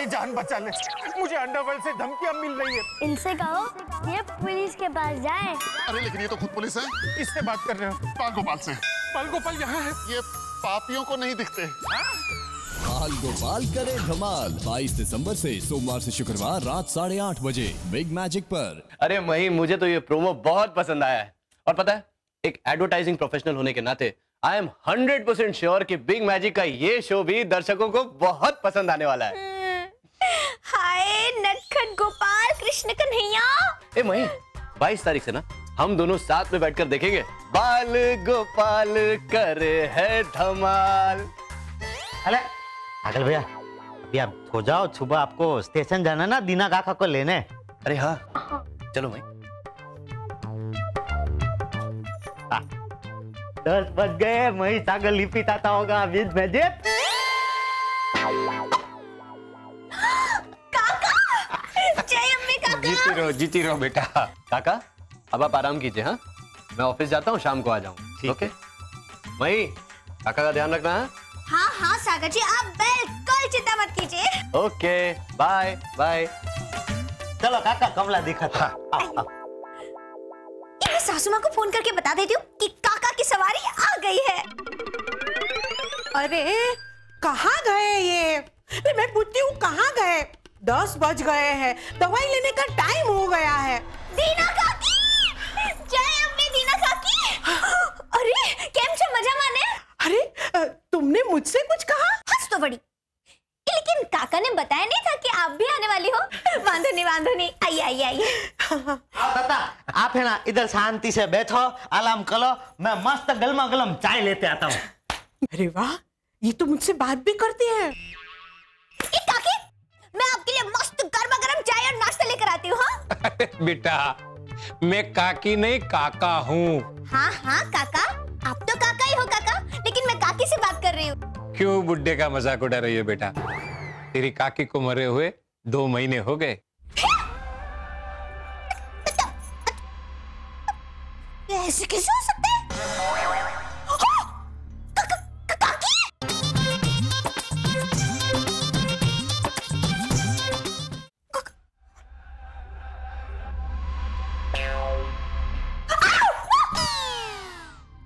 मेरी जान बचा ले, मुझे अंडरवर्ल्ड से धमकियां मिल रही है। इनसे कहो ये पुलिस के पास जाए। अरे लेकिन ये तो खुद पुलिस है। इससे बात कर रहे हो? पाल गोपाल से। पाल गोपाल यहाँ है। ये पापियों को नहीं दिखते। पाल गोपाल करे धमाल 22 दिसंबर से सोमवार से शुक्रवार रात 8:30 बजे बिग मैजिक पर। अरे मही, मुझे तो ये प्रोमो बहुत पसंद आया है। और पता है, एक एडवर्टाइजिंग प्रोफेशनल होने के नाते आई एम 100% श्योर कि बिग मैजिक का ये शो भी दर्शकों को बहुत पसंद आने वाला है। हाय नटखट गोपाल कृष्ण कन्हैया। ए मही, 22 तारीख से ना हम दोनों साथ में बैठकर देखेंगे बाल गोपाल करे है धमाल। अरे अगल भैया, अभी आप हो जाओ, सुबह आपको स्टेशन जाना ना दीना काका को लेने। अरे हाँ, चलो मही। 10 बज गए, मही सागर लिपित आता होगा बिग मैजिक। जीती रहो बेटा। काका, अब आप आराम कीजिए। हाँ, मैं ऑफिस जाता हूँ, शाम को आ जाऊँ। ओके मही, काका का ध्यान रखना है। हाँ हाँ सागर जी, आप बिल्कुल चिंता मत कीजिए। Okay, bye bye. चलो काका, कमला दिखत। मैं सासू माँ को फोन करके बता देती हूँ कि काका की सवारी आ गई है। अरे कहाँ गए ये? मैं पूछती हूँ कहाँ गए? 10 बज गए हैं, दवाई लेने का टाइम हो गया है। दीना काकी, जय अपनी दीना काकी। अरे केम छे, मजा माने? अरे तुमने मुझसे कुछ कहा? हंस तो बड़ी, लेकिन काका ने बताया नहीं था कि आप भी आने वाली हो। वांधो नहीं, आइए। दादा, आप है ना इधर शांति से बैठो, आराम करो, मैं मस्त गलमा गलम चाय लेते आता हूँ। अरे वाह, ये तो मुझसे बात भी करती है। काकी, मैं आपके लिए मस्त गर्मा गर्म चाय और नाश्ता लेकर आती हूँ। हाँ? बेटा, मैं काकी नहीं काका हूँ। हाँ काका, आप तो काका ही हो काका, लेकिन मैं काकी से बात कर रही हूँ। क्यों बुड्ढे का मजाक उड़ा रही है बेटा? तेरी काकी को मरे हुए 2 महीने हो गए। ऐसे कैसे हो सकता है? काकी?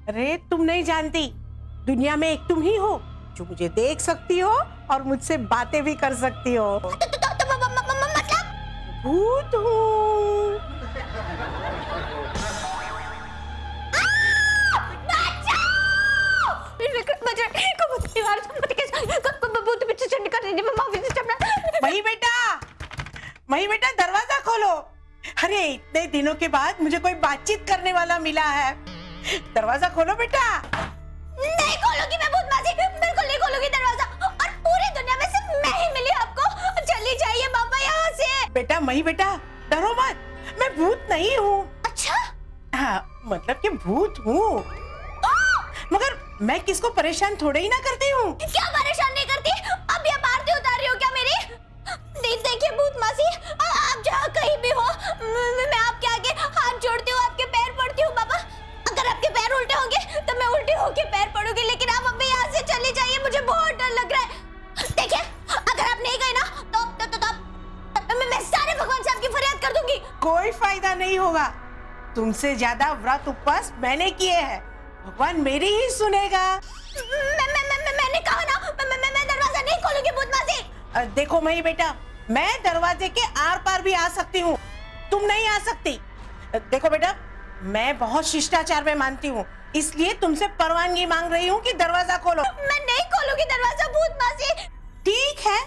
अरे तुम नहीं जानती, दुनिया में एक तुम ही हो जो मुझे देख सकती हो और मुझसे बातें भी कर सकती हो। मतलब? भूत हूँ। मही बेटा, दरवाजा खोलो। अरे इतने दिनों के बाद मुझे कोई बातचीत करने वाला मिला है। दरवाजा खोलो बेटा। नहीं खोलूंगी मैं भूतमासी, बिल्कुल नहीं खोलूंगी दरवाजा। और पूरी दुनिया में सिर्फ मैं ही मिली आपको। चली जाइए बाबा यहाँ से। बेटा मही बेटा, डरो मत, मैं भूत नहीं हूँ। अच्छा? हाँ, मतलब कि भूत हूँ, मगर मैं किसको परेशान थोड़े ही ना करती हूँ। क्या परेशान नहीं करती? अब ये आरती उतार रही हो क्या मेरी? देखिए भूतमासी, आप जहाँ कहीं भी हो, मैं आपके आगे हाथ जोड़ती हूँ, आपके पैर पड़ती हूँ बाबा। अगर आपके पैर उल्टे होंगे तो मैं उल्टी होके पैर पड़ूंगी, लेकिन आप अभी यहाँ से चले जाइए, मुझे बहुत डर लग रहा है। देखिए, अगर आप नहीं गए ना तो मैं सारे भगवान से आपकी फरियाद कर दूंगी। कोई फायदा नहीं होगा, तुमसे ज्यादा व्रत उपवास मैंने किए हैं, भगवान मेरी ही सुनेगा। मैंने कहा ना, मैं दरवाजा नहीं खोलूंगी भूतमासी। देखो मही बेटा, मैं दरवाजे के आर पार भी आ सकती हूँ, तुम नहीं आ सकती। देखो बेटा, मैं बहुत शिष्टाचार में मानती हूँ, इसलिए तुमसे परवानगी मांग रही हूँ कि दरवाजा खोलो। मैं नहीं खोलूंगी दरवाजा भूतमासी। ठीक है।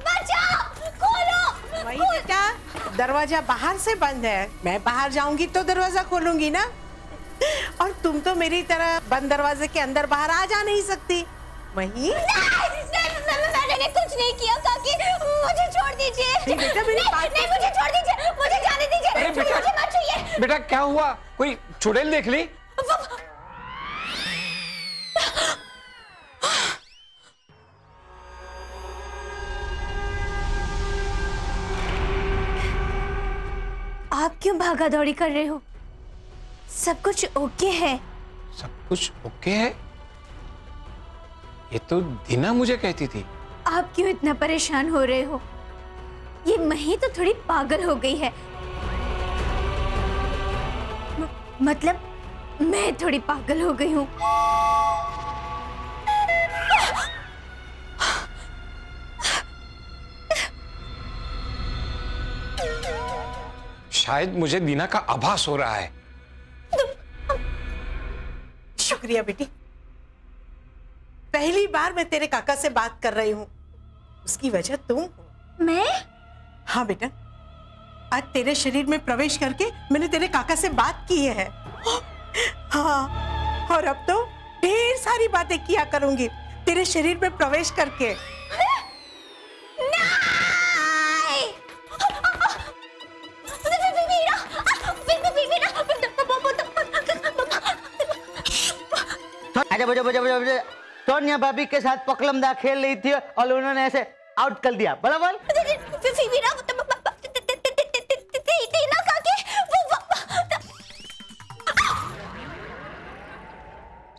बचाओ, खोलो। वही बेटा, दरवाजा बाहर से बंद है, मैं बाहर जाऊंगी तो दरवाजा खोलूंगी ना। और तुम तो मेरी तरह बंद दरवाजे के अंदर बाहर आ जा नहीं सकती। वही मैंने कुछ नहीं किया काकी, मुझे छोड़ दीजिए। बेटा मेरी बात नहीं, मुझे छोड़ दीजिए, मुझे जाने दीजिए। अरे बेटा, मुझे मत छुइए। बेटा क्या हुआ? कोई चुड़ैल देख ली? आप क्यों भागा दौड़ी कर रहे हो? सब कुछ ओके है। सब कुछ ओके है? ये तो दीना मुझे कहती थी। आप क्यों इतना परेशान हो रहे हो? ये मही तो थोड़ी पागल हो गई है। मतलब मैं थोड़ी पागल हो गई हूँ। शायद मुझे दीना का आभास हो रहा है। शुक्रिया बेटी। पहली बार मैं तेरे काका से बात कर रही हूँ, उसकी वजह तुम हो। मैं? हाँ बेटा, आज तेरे शरीर में प्रवेश करके मैंने तेरे काका से बात की है। हाँ, और अब तो ढेर सारी बातें किया करूंगी तेरे शरीर में प्रवेश करके। सोनिया भाभी के साथ पकलमदा खेल रही थी और उन्होंने ऐसे आउट कर दिया, बराबर?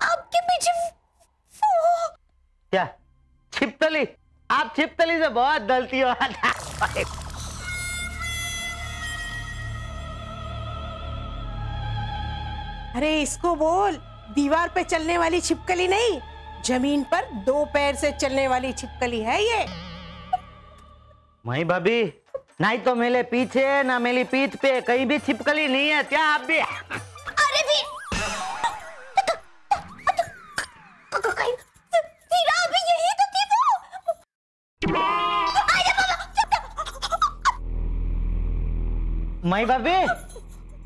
आपके पीछे क्या छिपकली? आप छिपकली से बहुत गलती हो। अरे इसको बोल, दीवार पे चलने वाली छिपकली नहीं, जमीन पर 2 पैर से चलने वाली छिपकली है ये। मई भाभी, नहीं तो मेरे पीछे ना मेरी पीठ पे कहीं भी छिपकली नहीं है क्या? आप भी अरे वीरा अभी यही तो थी वो। मई भाभी,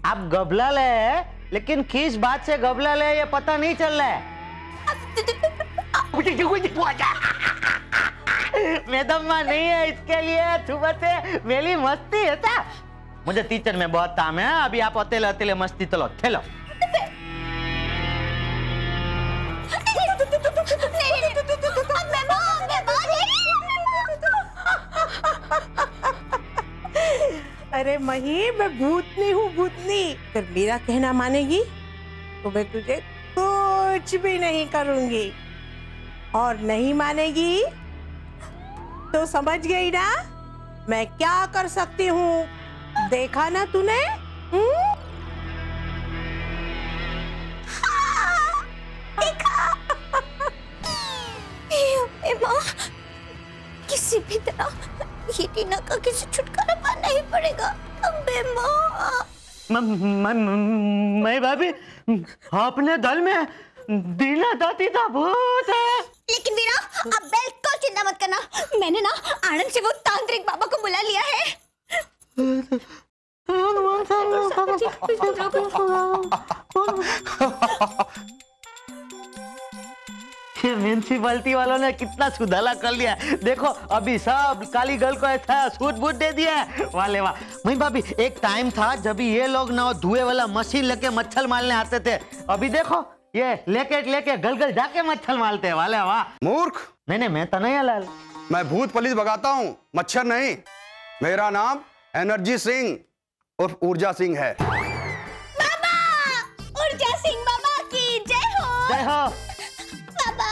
आप गबला ले, लेकिन किस बात से गबला ले ये पता नहीं चल रहा है। मैडम माँ नहीं है इसके लिए, सुबह से मेरी मस्ती है था। मुझे टीचर में बहुत काम है, अभी आप अकेले अकेले मस्ती चलो खेलो। अरे मही, मैं भूतनी हूँ, भूतनी। अगर मेरा कहना मानेगी तो मैं तुझे कुछ भी नहीं करूंगी, और नहीं मानेगी तो समझ गई ना मैं क्या कर सकती हूँ। देखा ना तूने? माँ, किसी भी तरह ये टीना का किसी छुटकारा पाना ही पड़ेगा। अबे माँ, मैं भाभी, अपने दल में दीना दाती का भूत है। लेकिन वीरा, अब बिल्कुल चिंता मत करना, मैंने ना आनंद से वो तांत्रिक बाबा को बुला लिया है। म्यूनिसिपैलिटी वालों ने कितना सुधाला कर लिया। देखो अभी सब काली गल को ऐसा सूट बूट दे दिया है। वाले वाह। मई भाभी, एक टाइम था जब ये लोग ना धुएं वाला मशीन लेके मच्छर मारने आते थे, अभी देखो ये लेके गल जाके मच्छर मारते हैं। वाले वाह। मूर्ख। नहीं, मैं तो नहीं लाल, मैं भूत पुलिस भगाता हूँ, मच्छर नहीं। मेरा नाम एनर्जी सिंह उर्फ ऊर्जा सिंह है। बाबा, ऊर्जा सिंह बाबा की जय हो। जय हो। बाबा,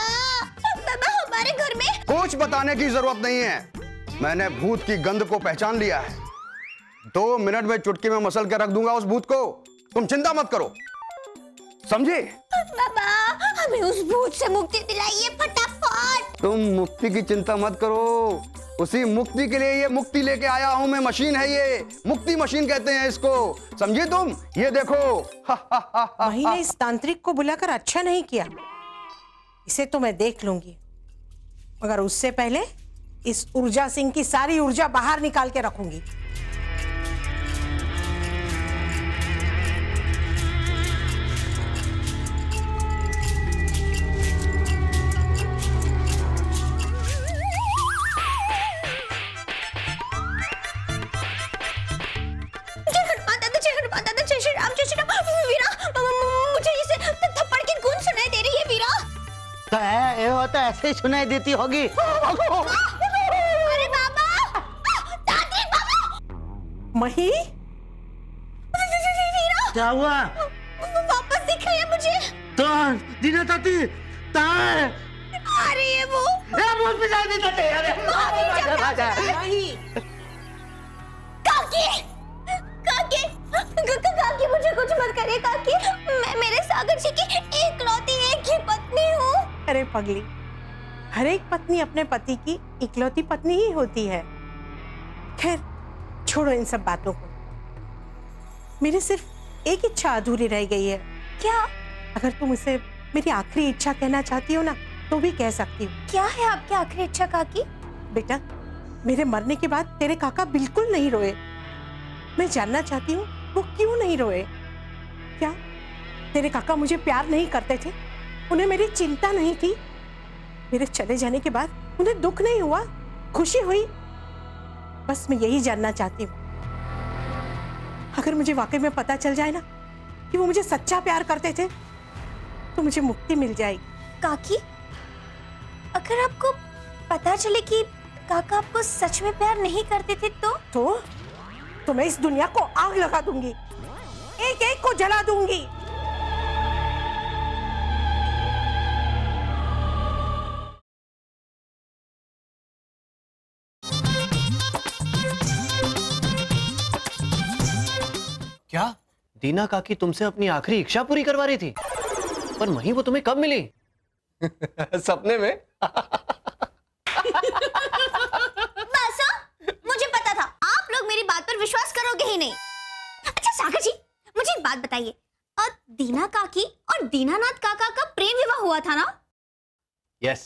हमारे घर में कुछ बताने की जरूरत नहीं है, मैंने भूत की गंध को पहचान लिया है। 2 मिनट में चुटकी में मसल के रख दूंगा उस भूत को, तुम चिंता मत करो, समझे? बाबा, हमें उस भूत से मुक्ति दिलाइए फटाफट। तुम मुक्ति की चिंता मत करो, उसी मुक्ति के लिए ये मुक्ति लेके आया हूं मैं। मशीन है ये, मुक्ति मशीन कहते हैं इसको, समझे तुम? ये देखो। मही ने इस तांत्रिक को बुलाकर अच्छा नहीं किया, इसे तो मैं देख लूंगी, मगर उससे पहले इस ऊर्जा सिंह की सारी ऊर्जा बाहर निकाल के रखूंगी। तो ऐसे ही सुनाई देती होगी। अरे बाबा, तांत्रिक बाबा। मही, क्या हुआ? दिखाइए मुझे। तान दीना ताती तान। अरे ये वो बहुत मजा आ रही है। अरे नहीं काकी, काकी, काकी मुझे कुछ मत करिए काकी। मैं मेरे सागर जी की इकलौती एक ही पत्नी हूँ। अरे पगली, हर एक पत्नी अपने पति की इकलौती पत्नी ही होती है। खैर छोड़ो इन सब बातों को। मेरी सिर्फ एक इच्छा अधूरी रह गई है। क्या? अगर तुम इसे मेरी आखिरी इच्छा कहना चाहती हो ना तो भी कह सकती हो। क्या है आपकी आखिरी इच्छा काकी? बेटा, मेरे मरने के बाद तेरे काका बिल्कुल नहीं रोए। मैं जानना चाहती हूँ वो क्यों नहीं रोए। क्या तेरे काका मुझे प्यार नहीं करते थे? उन्हें मेरी चिंता नहीं थी? मेरे चले जाने के बाद उन्हें दुख नहीं हुआ, खुशी हुई? बस मैं यही जानना चाहती हूँ। अगर मुझे वाकई में पता चल जाए ना कि वो मुझे सच्चा प्यार करते थे तो मुझे मुक्ति मिल जाएगी। काकी, अगर आपको पता चले कि काका आपको सच में प्यार नहीं करते थे तो मैं इस दुनिया को आग लगा दूंगी, एक एक को जला दूंगी। क्या दीना काकी तुमसे अपनी आखिरी इच्छा पूरी करवा रही थी? पर मही वो तुम्हें कब मिली? सपने में? बस मुझे पता था आप लोग मेरी बात पर विश्वास करोगे ही नहीं। अच्छा सागर जी, मुझे एक बात बताइए, और दीना काकी और दीनानाथ काका का प्रेम विवाह हुआ था ना? यस।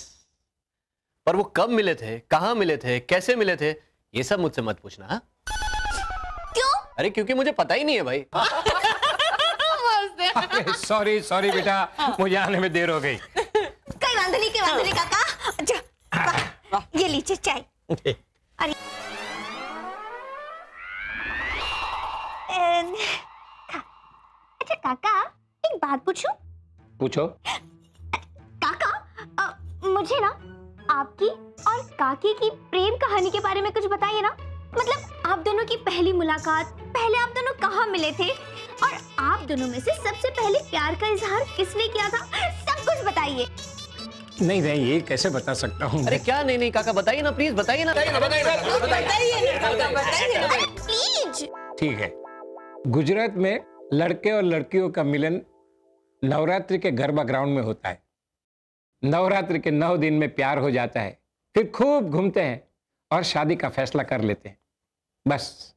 पर वो कब मिले थे, कहां मिले थे, कैसे मिले थे, ये सब मुझसे मत पूछना। हा? क्यों? अरे क्योंकि मुझे पता ही नहीं है भाई। सॉरी सॉरी बेटा, मुझे आने में देर हो गई। कई वांधनी काका। अच्छा, ये लीजिए चाय। अरे अच्छा काका, एक बात पूछूं? पूछो। काका, मुझे ना आपकी और काकी की प्रेम कहानी के बारे में कुछ बताइए ना। मतलब आप दोनों की पहली मुलाकात, पहले आप दोनों कहाँ मिले थे, और आप दोनों में से सबसे पहले प्यार का इजहार किसने किया था, सब कुछ बताइए। नहीं ये कैसे बता सकता हूँ। अरे क्या नहीं काका, बताइए ना प्लीज, बताइए ना। प्लीज। ठीक है, गुजरात में लड़के और लड़कियों का मिलन नवरात्रि के गरबा ग्राउंड में होता है। नवरात्रि के 9 दिन में प्यार हो जाता है, फिर खूब घूमते हैं और शादी का फैसला कर लेते हैं। बस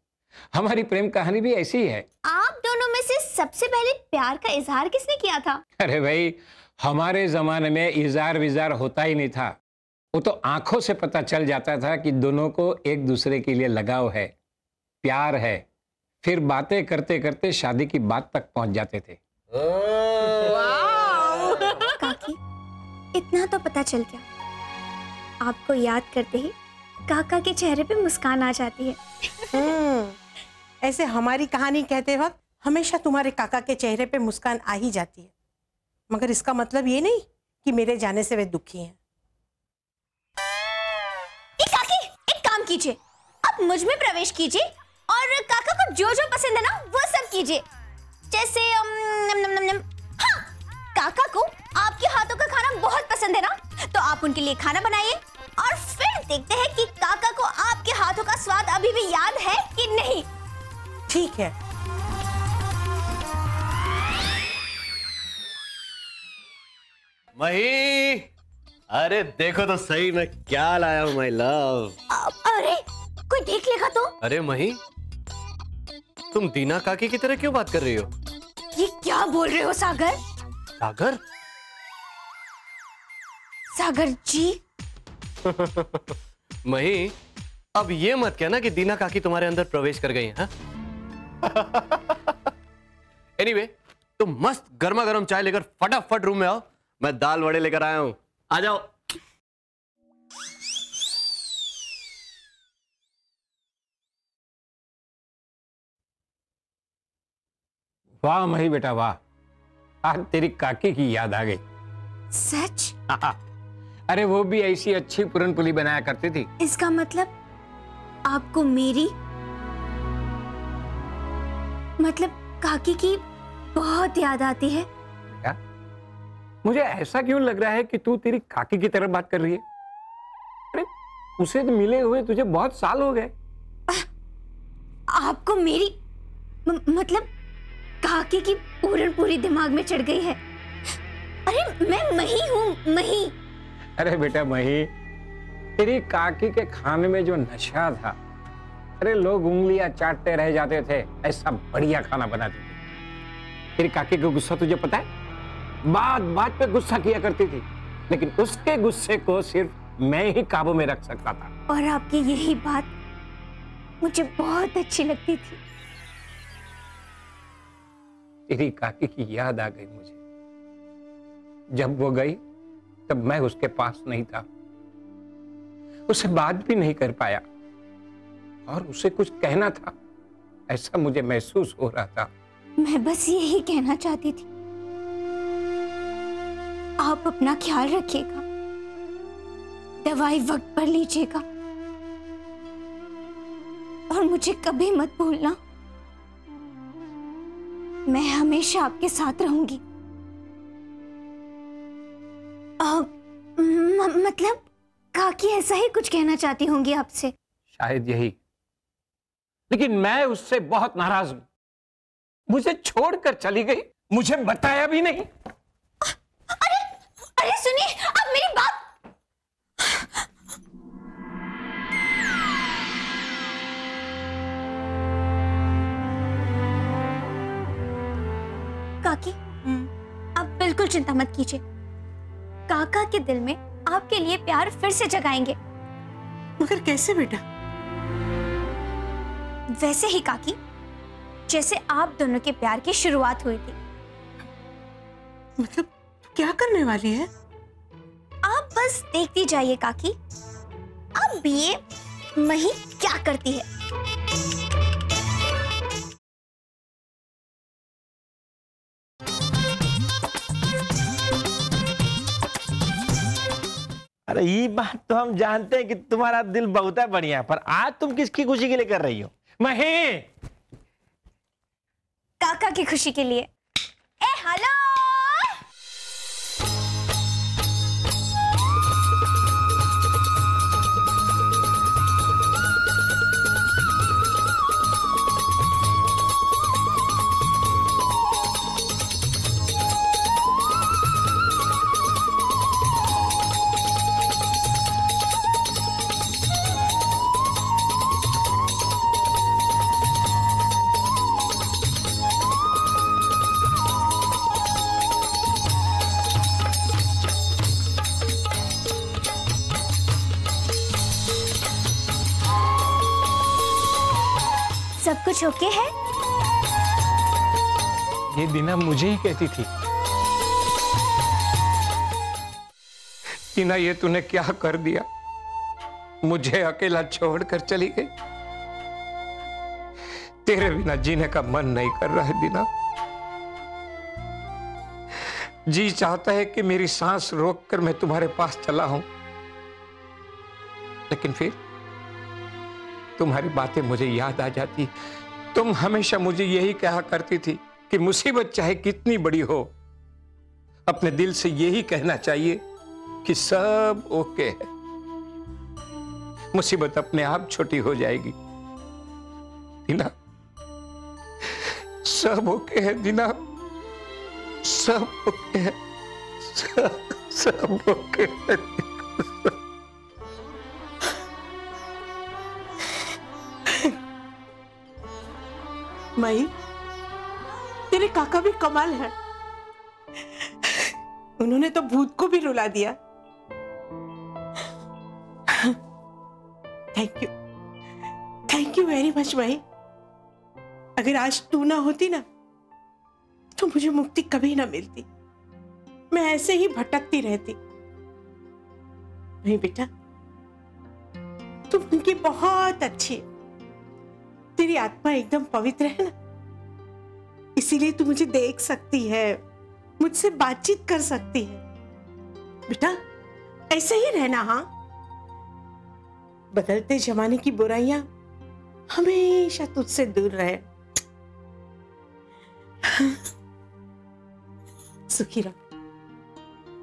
हमारी प्रेम कहानी भी ऐसी ही है। आप दोनों में से सबसे पहले प्यार का इजहार किसने किया था? अरे भाई, हमारे जमाने में इजहार विजार होता ही नहीं था। वो तो आंखों से पता चल जाता था कि दोनों को एक दूसरे के लिए लगाव है, प्यार है। फिर बातें करते करते शादी की बात तक पहुंच जाते थे। काकी, इतना तो पता चल गया, आपको याद करते ही काका के चेहरे पे मुस्कान आ जाती है। ऐसे हमारी कहानी कहते वक्त हमेशा तुम्हारे काका के चेहरे पे मुस्कान आ ही जाती है, मगर इसका मतलब ये नहीं कि मेरे जाने से वे दुखी हैं। काकी, एक काम कीजिए, आप मुझ में प्रवेश कीजिए और काका को जो जो पसंद है ना वो सब कीजिए। जैसे हाँ, काका को आपके हाथों का खाना बहुत पसंद है ना, तो आप उनके लिए खाना बनाइए और फिर देखते हैं कि काका को आपके हाथों का स्वाद अभी भी याद है कि नहीं। ठीक है। मही, अरे देखो तो सही मैं क्या लाया हूँ माय लव। अरे कोई देख लेगा तो? अरे मही, तुम दीना काकी की तरह क्यों बात कर रही हो? ये क्या बोल रहे हो सागर? सागर? सागर जी। मही, अब ये मत कहना कि दीना काकी तुम्हारे अंदर प्रवेश कर गई हैं। एनीवे, तुम मस्त गर्मा गर्म चाय लेकर फटाफट रूम में आओ, मैं दाल वड़े लेकर आया हूं, आ जाओ। वाह मही बेटा वाह, आज तेरी काकी की याद आ गई। सच? अरे वो भी ऐसी अच्छी पूरन पुली बनाया करती थी। इसका मतलब आपको मेरी, मतलब काकी की बहुत याद आती है? मुझे ऐसा क्यों लग रहा है कि तू तेरी काकी की तरह बात कर रही है? अरे उसे तो मिले हुए तुझे बहुत साल हो गए। आपको मेरी मतलब काकी की पूरी दिमाग में चढ़ गई है। अरे मैं मही हूँ, मही। अरे बेटा मही, तेरी काकी के खाने में जो नशा था, अरे लोग उंगलियां चाटते रह जाते थे, ऐसा बढ़िया खाना बनाती थी। तेरी काकी का गुस्सा तुझे पता है? बात बात पे गुस्सा किया करती थी, लेकिन उसके गुस्से को सिर्फ मैं ही काबू में रख सकता था। और आपकी यही बात मुझे बहुत अच्छी लगती थी। तेरी काकी की याद आ गई मुझे। जब वो गई तब मैं उसके पास नहीं था, उससे बात भी नहीं कर पाया और उसे कुछ कहना था, ऐसा मुझे महसूस हो रहा था। मैं बस यही कहना चाहती थी, आप अपना ख्याल रखिएगा, दवाई वक्त पर लीजिएगा और मुझे कभी मत भूलना। मैं हमेशा आपके साथ रहूंगी। मतलब काकी ऐसा ही कुछ कहना चाहती होंगी आपसे। शायद यही, लेकिन मैं उससे बहुत नाराज हूं। मुझे छोड़कर चली गई, मुझे बताया भी नहीं। अरे सुनिए, अब मेरी बात। काकी, आप बिल्कुल चिंता मत कीजिए। काका के दिल में आपके लिए प्यार फिर से जगाएंगे। मगर कैसे बेटा? वैसे ही काकी, जैसे आप दोनों के प्यार की शुरुआत हुई थी। मतलब क्या करने वाली है? आप बस देखती जाइए काकी, अब ये मही क्या करती है। अरे ये बात तो हम जानते हैं कि तुम्हारा दिल बहुत है बढ़िया, पर आज तुम किसकी खुशी के लिए कर रही हो? मही, काका की खुशी के लिए। ए हेलो, सब कुछ ओके है? ये दीना मुझे ही कहती थी। दीना, ये तूने क्या कर दिया? मुझे अकेला छोड़कर चली गई। तेरे बिना जीने का मन नहीं कर रहा है दीना। जी चाहता है कि मेरी सांस रोककर मैं तुम्हारे पास चला हूं, लेकिन फिर तुम्हारी बातें मुझे याद आ जाती। तुम हमेशा मुझे यही कहा करती थी कि मुसीबत चाहे कितनी बड़ी हो, अपने दिल से यही कहना चाहिए कि सब ओके है। मुसीबत अपने आप छोटी हो जाएगी। दीना, सब ओके है दीना, सब ओके है, सब ओके है। माई, तेरे काका भी कमाल है। उन्होंने तो भूत को भी रुला दिया। Thank you very much my. अगर आज तू ना होती ना, तो मुझे मुक्ति कभी ना मिलती। मैं ऐसे ही भटकती रहती। नहीं बेटा, तुम उनकी बहुत अच्छी है। तेरी आत्मा एकदम पवित्र है ना, इसीलिए तू मुझे देख सकती है, मुझसे बातचीत कर सकती है। बेटा ऐसे ही रहना। हाँ, बदलते जमाने की बुराइयां हमेशा तुझसे दूर रहे। सुखी रहो।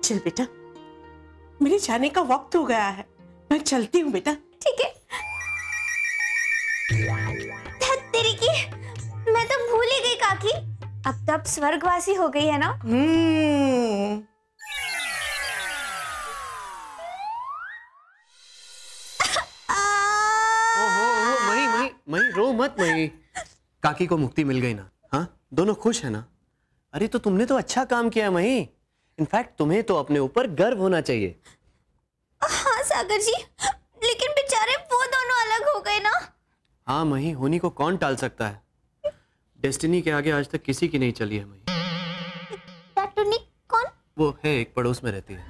चल बेटा, मेरे जाने का वक्त हो गया है, मैं चलती हूँ बेटा। ठीक है। तेरी की, मैं तो भूल ही गई काकी, अब तो आप स्वर्गवासी हो गई है ना। मही रो मत मही, काकी को मुक्ति मिल गई ना। हाँ, दोनों खुश है ना। अरे तो तुमने तो अच्छा काम किया मही, इनफैक्ट तुम्हें तो अपने ऊपर गर्व होना चाहिए। हाँ सागर जी, लेकिन बेचारे वो दोनों अलग हो गए ना। हाँ मही, होनी को कौन टाल सकता है, डेस्टिनी के आगे आज तक किसी की नहीं चली है मही। डेस्टिनी कौन? वो है, एक पड़ोस में रहती है।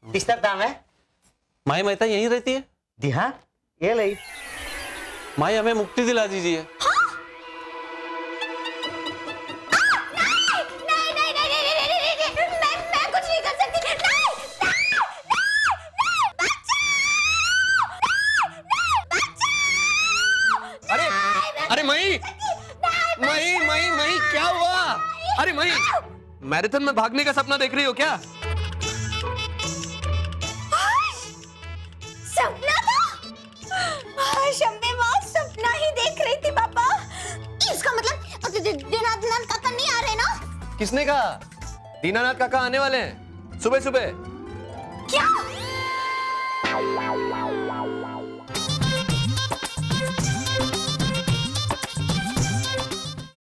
किसका काम है? माई मेहता यहीं रहती है। जी हाँ, ये लई। माई हमें मुक्ति दिला दीजिए। मैं कुछ नहीं कर सकती। अरे अरे मही, मही मही मही क्या हुआ? अरे मही, मैराथन में भागने का सपना देख रही हो क्या? सपना था? शम्मे माँ सपना ही देख रही थी पापा। इसका मतलब दीनानाथ काका नहीं आ रहे ना? किसने कहा? दीनानाथ काका आने वाले हैं सुबह सुबह। क्या?